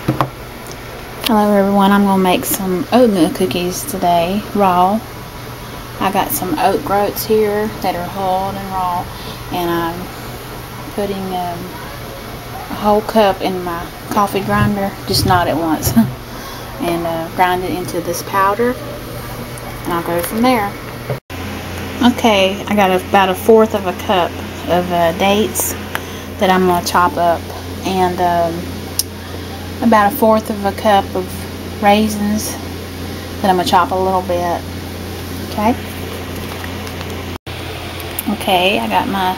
Hello everyone, I'm going to make some oatmeal cookies today, raw. I got some oat groats here that are hulled and raw, and I'm putting a whole cup in my coffee grinder, just not at once, and grind it into this powder, and I'll go from there. Okay, I got about 1/4 of a cup of dates that I'm going to chop up, and about 1/4 of a cup of raisins that I'm going to chop a little bit. Okay, I got my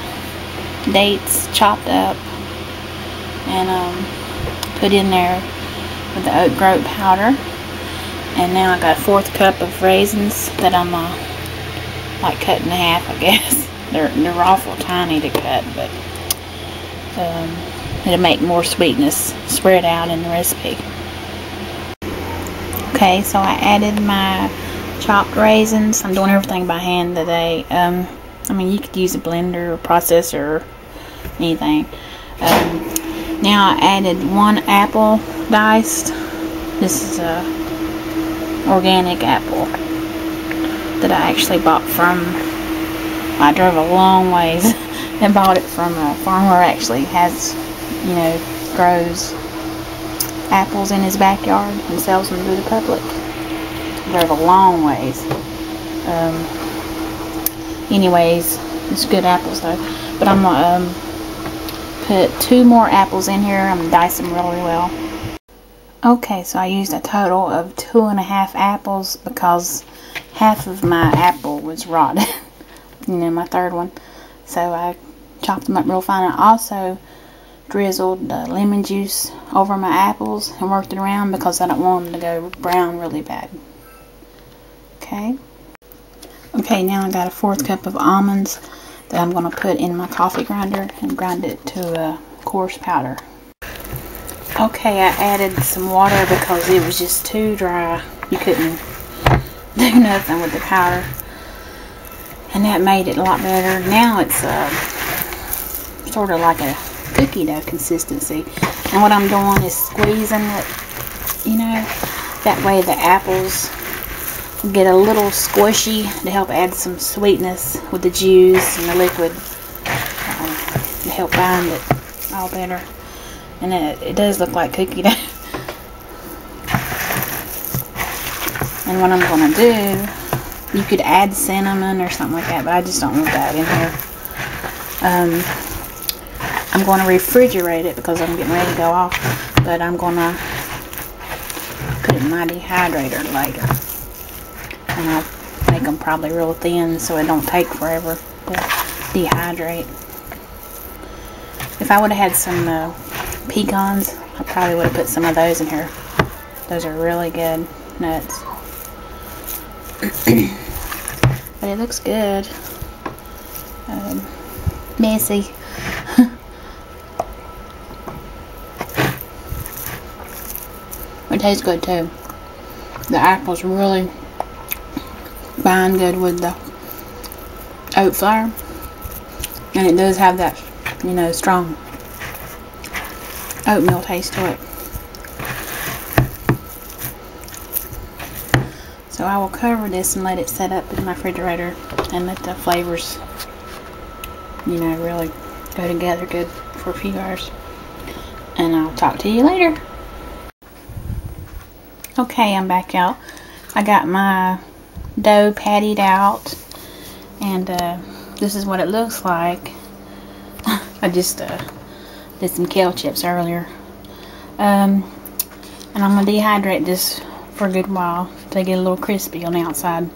dates chopped up and put in there with the oat groat powder. And now I got 1/4 cup of raisins that I'm like cut in half, I guess. They're awful tiny to cut, but it'll make more sweetness spread out in the recipe. Okay, so I added my chopped raisins. I'm doing everything by hand today. I mean, you could use a blender or processor or anything. Now I added 1 apple diced. This is a organic apple that I actually bought from, I drove a long ways and bought it from a farmer who actually has, grows apples in his backyard and sells them to the public. Drove a long ways. Anyways, it's good apples though. But I'm gonna put 2 more apples in here. I'm gonna dice them really well. Okay, so I used a total of 2.5 apples because half of my apple was rotten. My 3rd one. So I chopped them up real fine. I also drizzled lemon juice over my apples and worked it around because I don't want them to go brown really bad. Okay, now I got 1/4 cup of almonds that I'm going to put in my coffee grinder and grind it to a coarse powder. Okay, I added some water because it was just too dry. You couldn't do nothing with the powder, and that made it a lot better. Now it's sort of like a cookie dough consistency, and what I'm doing is squeezing it, that way the apples get a little squishy to help add some sweetness with the juice and the liquid to help bind it all better. And it does look like cookie dough. And what I'm going to do, you could add cinnamon or something like that, but I just don't want that in here. I'm going to refrigerate it because I'm getting ready to go off, but I'm going to put it in my dehydrator later. And I'll make them probably real thin so it don't take forever to dehydrate. If I would have had some pecans, I probably would have put some of those in here. Those are really good nuts. But it looks good. Messy. It tastes good too. The apples really bind good with the oat flour, and it does have that strong oatmeal taste to it. So I will cover this and let it set up in my refrigerator and let the flavors really go together good for a few hours, and I'll talk to you later. Okay, I'm back out. I got my dough pattied out, and this is what it looks like. I just did some kale chips earlier, and I'm gonna dehydrate this for a good while to get a little crispy on the outside.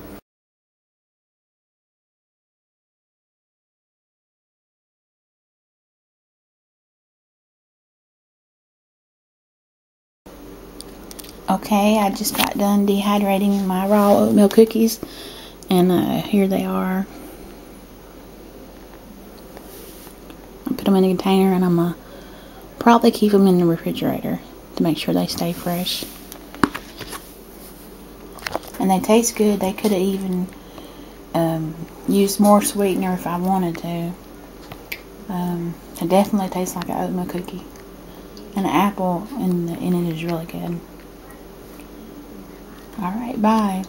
Okay, I just got done dehydrating my raw oatmeal cookies, and here they are. I put them in a container, and I'm gonna probably keep them in the refrigerator to make sure they stay fresh. And they taste good. They could have even used more sweetener if I wanted to. It definitely tastes like an oatmeal cookie. and apple in it is really good. Alright, bye.